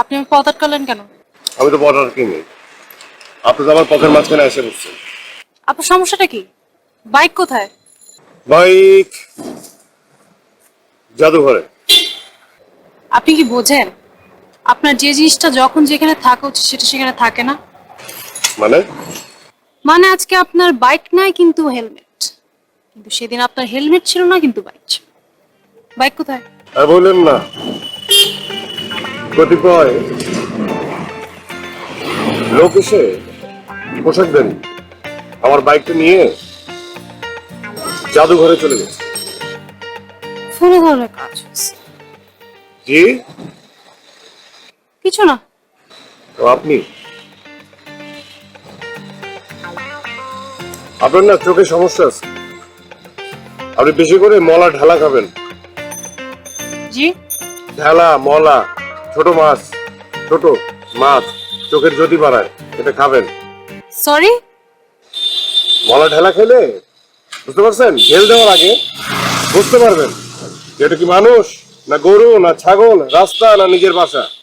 আপনি আমার পথ আটকালেন কেন? আমি তো বর্ডার কিনি, আপনি তো আমার পথের মাঝখানে এসে বসছেন। আপনার সমস্যাটা কি? বাইক কোথায়? বাইক জাদুঘরে। আপনি কি বোঝেন আপনার যে জিনিসটা যখন যেখানে থাকা উচিত সেটা সেখানে থাকে না? মানে? মানে আজকে আপনার বাইক নাই কিন্তু হেলমেট, কিন্তু সেদিন আপনার হেলমেট ছিল না কিন্তু বাইক ছিল। বাইক কোথায়? আর বললেন না, কতিপয় লোক এসে পোশাকধারী আমার বাইকটা নিয়ে জাদুঘরে চলে গেছে। ফোনে ধরনের কাজ হয়েছে। জি? কিছু না। তো আপনি, আপনার না চোখে সমস্যা আছে, আপনি বেশি করে মলা ঢালা খাবেন। জি? ঢালা মলা, ছোট মাছ, ছোট মাছ চোখের জ্যোতি বাড়ায়, এটা খাবেন। সরি? মলা ঢালা খেলে, বুঝতে পারছেন, ঢেল দেওয়ার আগে বুঝতে পারবেন যে এটা কি মানুষ না গরু না ছাগল, রাস্তা না নিজের বাসা।